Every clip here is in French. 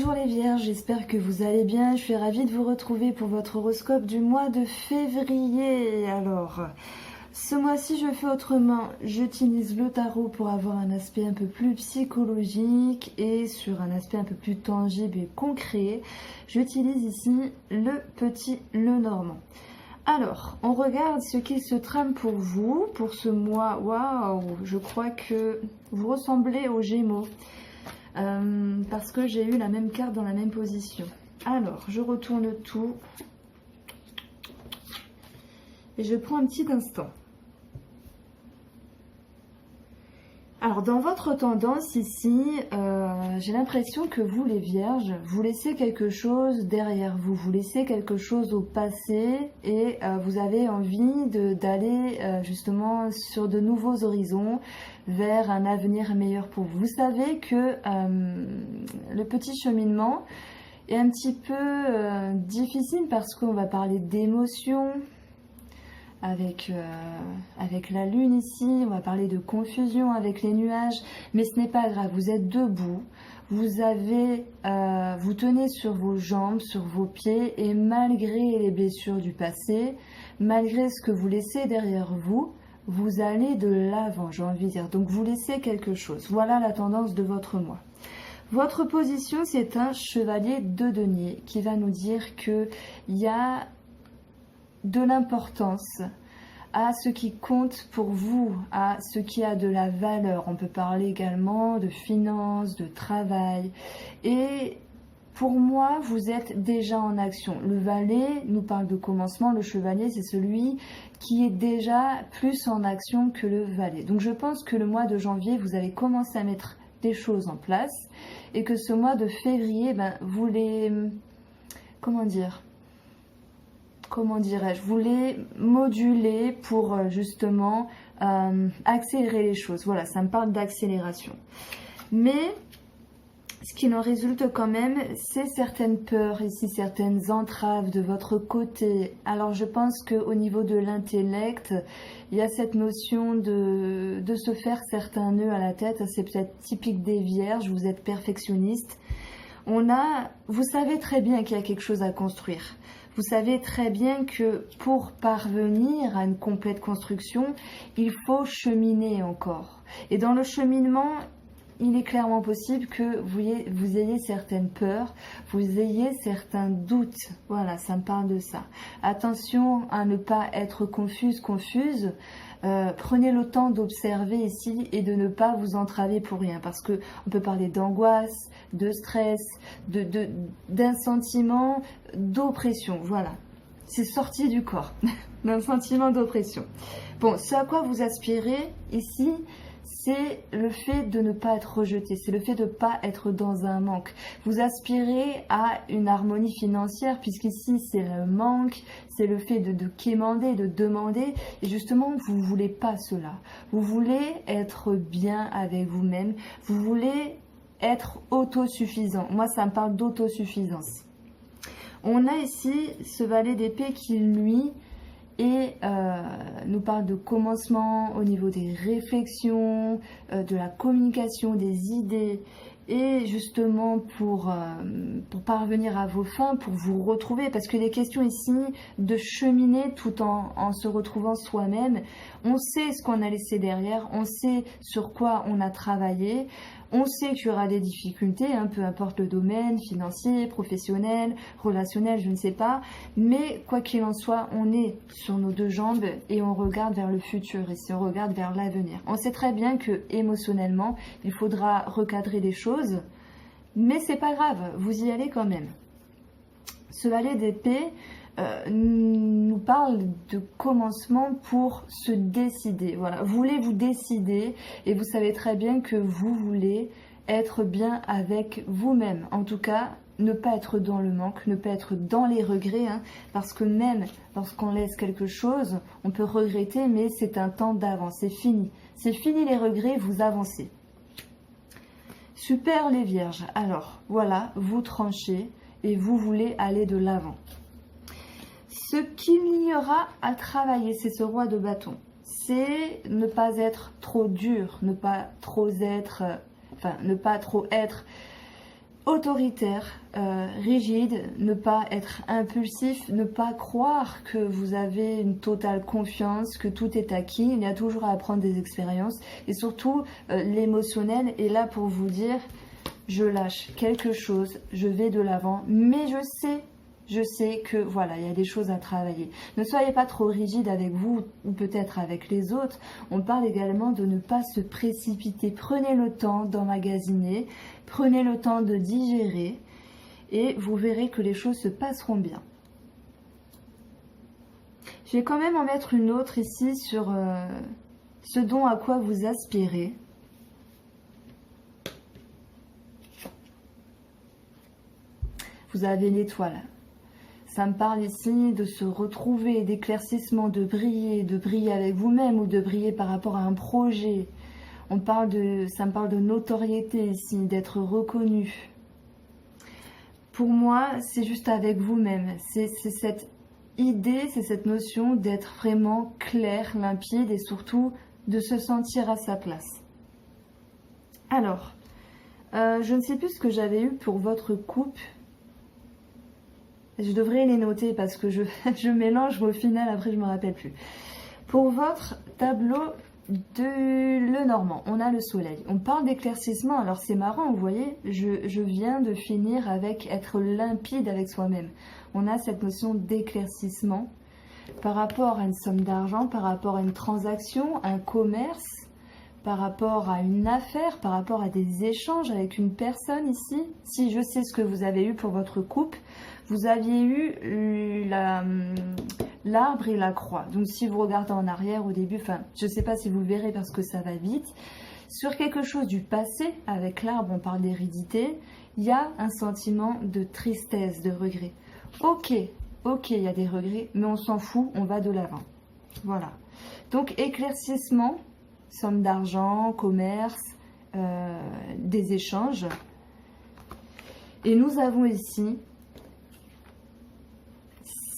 Bonjour les vierges, j'espère que vous allez bien. Je suis ravie de vous retrouver pour votre horoscope du mois de février. Alors, ce mois-ci je fais autrement. J'utilise le tarot pour avoir un aspect un peu plus psychologique et sur un aspect un peu plus tangible et concret. J'utilise ici le petit Lenormand. Alors, on regarde ce qui se trame pour vous, pour ce mois. Waouh, je crois que vous ressemblez aux Gémeaux. Parce que j'ai eu la même carte dans la même position. Alors, je retourne tout. Et je prends un petit instant. Alors, dans votre tendance ici, j'ai l'impression que vous, les vierges, vous laissez quelque chose derrière vous. Vous laissez quelque chose au passé et vous avez envie d'aller justement sur de nouveaux horizons, vers un avenir meilleur pour vous. Vous savez que le petit cheminement est un petit peu difficile parce qu'on va parler d'émotions, avec la lune ici, on va parler de confusion avec les nuages, mais ce n'est pas grave, vous êtes debout, vous tenez sur vos jambes, sur vos pieds, et malgré les blessures du passé, malgré ce que vous laissez derrière vous, vous allez de l'avant, j'ai envie de dire, donc vous laissez quelque chose. Voilà la tendance de votre mois. Votre position, c'est un chevalier de denier qui va nous dire qu'il y a de l'importance à ce qui compte pour vous, à ce qui a de la valeur. On peut parler également de finances, de travail. Et pour moi, vous êtes déjà en action. Le valet nous parle de commencement. Le chevalier, c'est celui qui est déjà plus en action que le valet. Donc je pense que le mois de janvier, vous allez commencer à mettre des choses en place. Et que ce mois de février, vous les... Comment dirais-je, vous les modulez pour justement accélérer les choses. Voilà, ça me parle d'accélération. Mais ce qui en résulte quand même, c'est certaines peurs ici, certaines entraves de votre côté. Alors je pense qu'au niveau de l'intellect, il y a cette notion de se faire certains nœuds à la tête. C'est peut-être typique des vierges, vous êtes perfectionniste. Vous savez très bien qu'il y a quelque chose à construire. Vous savez très bien que pour parvenir à une complète construction, il faut cheminer encore. Et dans le cheminement, il est clairement possible que vous ayez certaines peurs, vous ayez certains doutes. Voilà, ça me parle de ça. Attention à ne pas être confuse. Prenez le temps d'observer ici et de ne pas vous entraver pour rien. Parce que on peut parler d'angoisse, de stress, d'un sentiment d'oppression. Voilà, c'est sorti du corps, d'un sentiment d'oppression. Bon, ce à quoi vous aspirez ici, c'est le fait de ne pas être rejeté, c'est le fait de ne pas être dans un manque. Vous aspirez à une harmonie financière, puisqu'ici c'est le manque, c'est le fait de quémander, de demander, et justement vous ne voulez pas cela. Vous voulez être bien avec vous-même, vous voulez être autosuffisant. Moi ça me parle d'autosuffisance. On a ici ce valet d'épée qui lui nous parle de commencement au niveau des réflexions, de la communication, des idées, et justement pour parvenir à vos fins, pour vous retrouver, parce que les questions ici de cheminer tout en se retrouvant soi-même. On sait ce qu'on a laissé derrière, on sait sur quoi on a travaillé, on sait qu'il y aura des difficultés, peu importe le domaine, financier, professionnel, relationnel, je ne sais pas. Mais quoi qu'il en soit, on est sur nos deux jambes et on regarde vers le futur, ici on regarde vers l'avenir. On sait très bien que émotionnellement, il faudra recadrer des choses, mais c'est pas grave, vous y allez quand même. Ce valet d'épée nous parle de commencement pour se décider. Voilà, voulez-vous décider, et vous savez très bien que vous voulez être bien avec vous-même. En tout cas, ne pas être dans le manque, ne pas être dans les regrets, parce que même lorsqu'on laisse quelque chose, on peut regretter, mais c'est un temps d'avance, c'est fini. C'est fini les regrets, vous avancez. Super les vierges, alors voilà, vous tranchez et vous voulez aller de l'avant. Ce qu'il y aura à travailler, c'est ce roi de bâton. C'est ne pas être trop dur, ne pas trop être autoritaire, rigide, ne pas être impulsif, ne pas croire que vous avez une totale confiance, que tout est acquis. Il y a toujours à apprendre des expériences. Et surtout, l'émotionnel est là pour vous dire, je lâche quelque chose, je vais de l'avant, mais je sais que voilà, il y a des choses à travailler. Ne soyez pas trop rigide avec vous ou peut-être avec les autres. On parle également de ne pas se précipiter. Prenez le temps d'emmagasiner, prenez le temps de digérer et vous verrez que les choses se passeront bien. Je vais quand même en mettre une autre ici sur ce dont à quoi vous aspirez. Vous avez l'étoile. Ça me parle ici de se retrouver, d'éclaircissement, de briller avec vous-même ou de briller par rapport à un projet. Ça me parle de notoriété ici, d'être reconnu. Pour moi, c'est juste avec vous-même. C'est cette idée, c'est cette notion d'être vraiment clair, limpide et surtout de se sentir à sa place. Alors, je ne sais plus ce que j'avais eu pour votre couple. Je devrais les noter parce que je mélange, mais au final, après, je ne me rappelle plus. Pour votre tableau de le Normand, on a le soleil. On parle d'éclaircissement. Alors, c'est marrant, vous voyez, je viens de finir avec être limpide avec soi-même. On a cette notion d'éclaircissement par rapport à une somme d'argent, par rapport à une transaction, un commerce, par rapport à une affaire, par rapport à des échanges avec une personne ici. Si je sais ce que vous avez eu pour votre couple, vous aviez eu l'arbre et la croix. Donc si vous regardez en arrière au début, enfin je ne sais pas si vous verrez parce que ça va vite, sur quelque chose du passé, avec l'arbre on parle d'hérédité, il y a un sentiment de tristesse, de regret. Ok, il y a des regrets, mais on s'en fout, on va de l'avant. Voilà. Donc éclaircissement, somme d'argent, commerce, des échanges. Et nous avons ici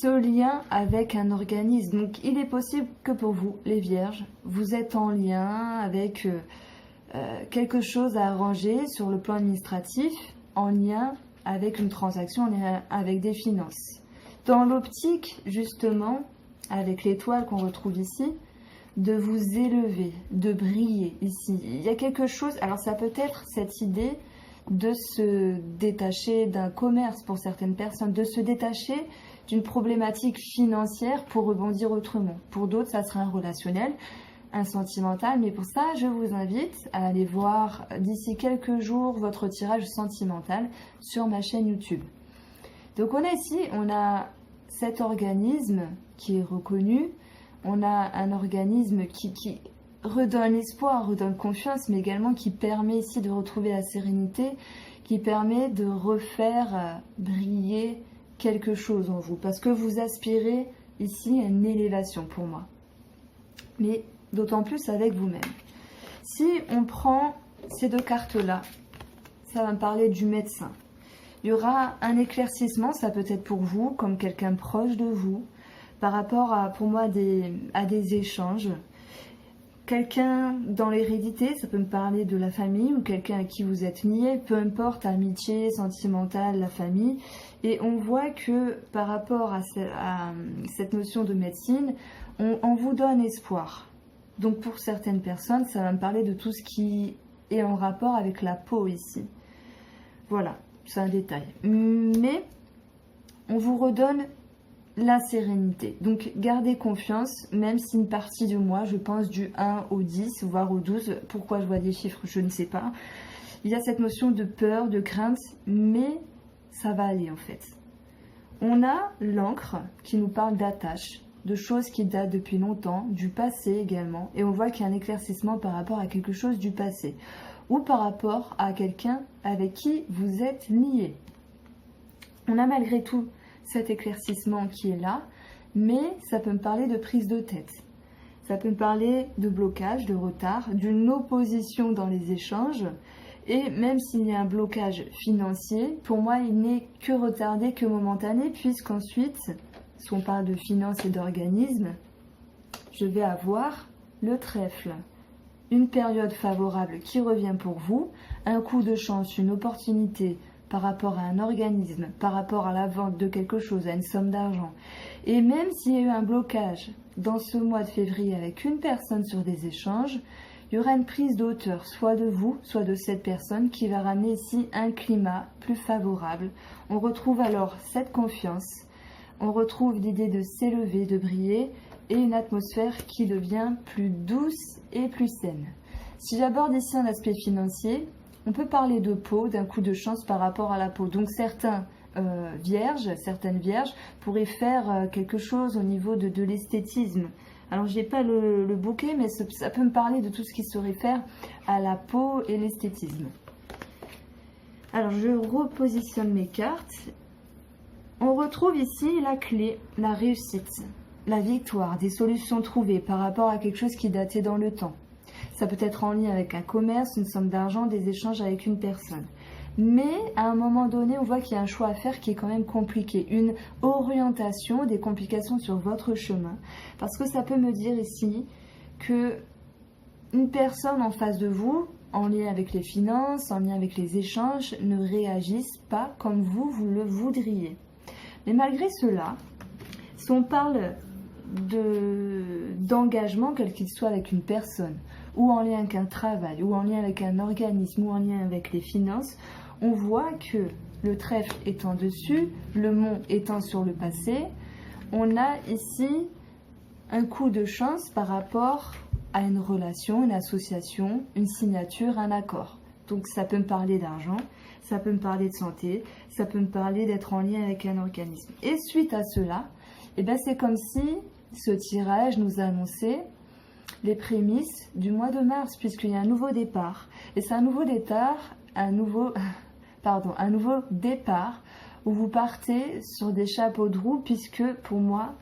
ce lien avec un organisme. Donc il est possible que pour vous, les vierges, vous êtes en lien avec quelque chose à arranger sur le plan administratif, en lien avec une transaction, en lien avec des finances. Dans l'optique, justement, avec l'étoile qu'on retrouve ici, de vous élever, de briller ici. Il y a quelque chose, alors ça peut être cette idée de se détacher d'un commerce pour certaines personnes, de se détacher d'une problématique financière pour rebondir autrement. Pour d'autres, ça sera un relationnel, un sentimental, mais pour ça, je vous invite à aller voir d'ici quelques jours votre tirage sentimental sur ma chaîne YouTube. Donc on a ici, on a cet organisme qui est reconnu, on a un organisme qui redonne espoir, redonne confiance, mais également qui permet ici de retrouver la sérénité, qui permet de refaire briller quelque chose en vous, parce que vous aspirez ici à une élévation pour moi, mais d'autant plus avec vous-même. Si on prend ces deux cartes-là, ça va me parler du médecin. Il y aura un éclaircissement, ça peut être pour vous, comme quelqu'un proche de vous, par rapport à, pour moi, à des échanges. Quelqu'un dans l'hérédité, ça peut me parler de la famille ou quelqu'un à qui vous êtes lié, peu importe, amitié, sentimentale, la famille. Et on voit que par rapport à cette notion de médecine, on vous donne espoir. Donc pour certaines personnes, ça va me parler de tout ce qui est en rapport avec la peau ici. Voilà, c'est un détail. Mais on vous redonne la sérénité. Donc gardez confiance, même si une partie de moi, je pense du 1 au 10, voire au 12, pourquoi je vois des chiffres, je ne sais pas. Il y a cette notion de peur, de crainte, mais ça va aller en fait. On a l'encre qui nous parle d'attache, de choses qui datent depuis longtemps, du passé également, et on voit qu'il y a un éclaircissement par rapport à quelque chose du passé, ou par rapport à quelqu'un avec qui vous êtes lié. On a malgré tout cet éclaircissement qui est là, mais ça peut me parler de prise de tête. Ça peut me parler de blocage, de retard, d'une opposition dans les échanges. Et même s'il y a un blocage financier, pour moi, il n'est que retardé, que momentané, puisqu'ensuite, si on parle de finances et d'organisme, je vais avoir le trèfle. Une période favorable qui revient pour vous, un coup de chance, une opportunité par rapport à un organisme, par rapport à la vente de quelque chose, à une somme d'argent. Et même s'il y a eu un blocage dans ce mois de février avec une personne sur des échanges, il y aura une prise de hauteur, soit de vous, soit de cette personne, qui va ramener ici un climat plus favorable. On retrouve alors cette confiance, on retrouve l'idée de s'élever, de briller, et une atmosphère qui devient plus douce et plus saine. Si j'aborde ici un aspect financier, on peut parler de peau, d'un coup de chance par rapport à la peau. Donc certaines vierges pourraient faire quelque chose au niveau de l'esthétisme. Alors je n'ai pas le bouquet, mais ça peut me parler de tout ce qui se réfère à la peau et l'esthétisme. Alors je repositionne mes cartes. On retrouve ici la clé, la réussite, la victoire, des solutions trouvées par rapport à quelque chose qui datait dans le temps. Ça peut être en lien avec un commerce, une somme d'argent, des échanges avec une personne. Mais à un moment donné, on voit qu'il y a un choix à faire qui est quand même compliqué. Une orientation, des complications sur votre chemin. Parce que ça peut me dire ici que une personne en face de vous, en lien avec les finances, en lien avec les échanges, ne réagisse pas comme vous le voudriez. Mais malgré cela, si on parle d'engagement, quel qu'il soit avec une personne, ou en lien avec un travail, ou en lien avec un organisme, ou en lien avec les finances, on voit que le trèfle étant dessus, le mont étant sur le passé, on a ici un coup de chance par rapport à une relation, une association, une signature, un accord. Donc ça peut me parler d'argent, ça peut me parler de santé, ça peut me parler d'être en lien avec un organisme. Et suite à cela, eh ben c'est comme si ce tirage nous annonçait les prémices du mois de mars, puisqu'il y a un nouveau départ. Et c'est un nouveau départ, un nouveau départ où vous partez sur des chapeaux de roue, puisque pour moi,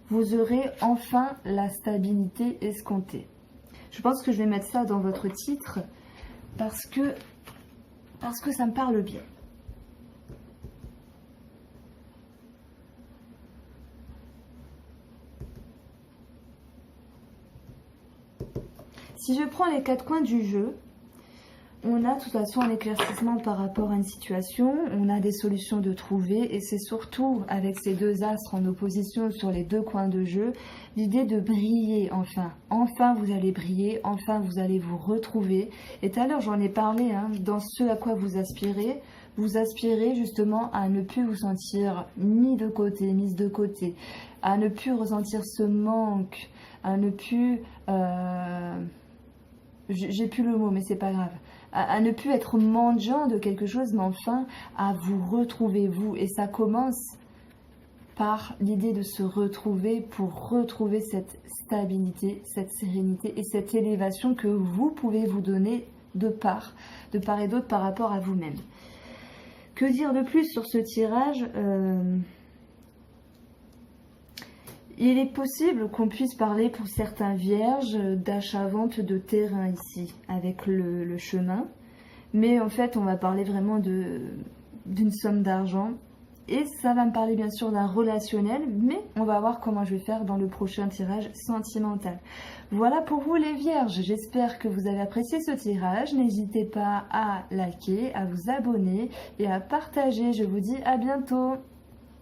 vous aurez enfin la stabilité escomptée. Je pense que je vais mettre ça dans votre titre parce que ça me parle bien. Si je prends les 4 coins du jeu, on a de toute façon un éclaircissement par rapport à une situation, on a des solutions de trouver, et c'est surtout avec ces deux astres en opposition sur les 2 coins de jeu, l'idée de briller enfin. Enfin vous allez briller, enfin vous allez vous retrouver. Et tout à l'heure j'en ai parlé, dans ce à quoi vous aspirez justement à ne plus vous sentir mise de côté, à ne plus ressentir ce manque, à ne plus... j'ai plus le mot, mais c'est pas grave. À ne plus être mendiant de quelque chose, mais enfin à vous retrouver vous. Et ça commence par l'idée de se retrouver pour retrouver cette stabilité, cette sérénité et cette élévation que vous pouvez vous donner de part et d'autre par rapport à vous-même. Que dire de plus sur ce tirage ? Il est possible qu'on puisse parler pour certains vierges d'achat-vente de terrain ici, avec le chemin. Mais en fait, on va parler vraiment d'une somme d'argent. Et ça va me parler bien sûr d'un relationnel, mais on va voir comment je vais faire dans le prochain tirage sentimental. Voilà pour vous les vierges. J'espère que vous avez apprécié ce tirage. N'hésitez pas à liker, à vous abonner et à partager. Je vous dis à bientôt.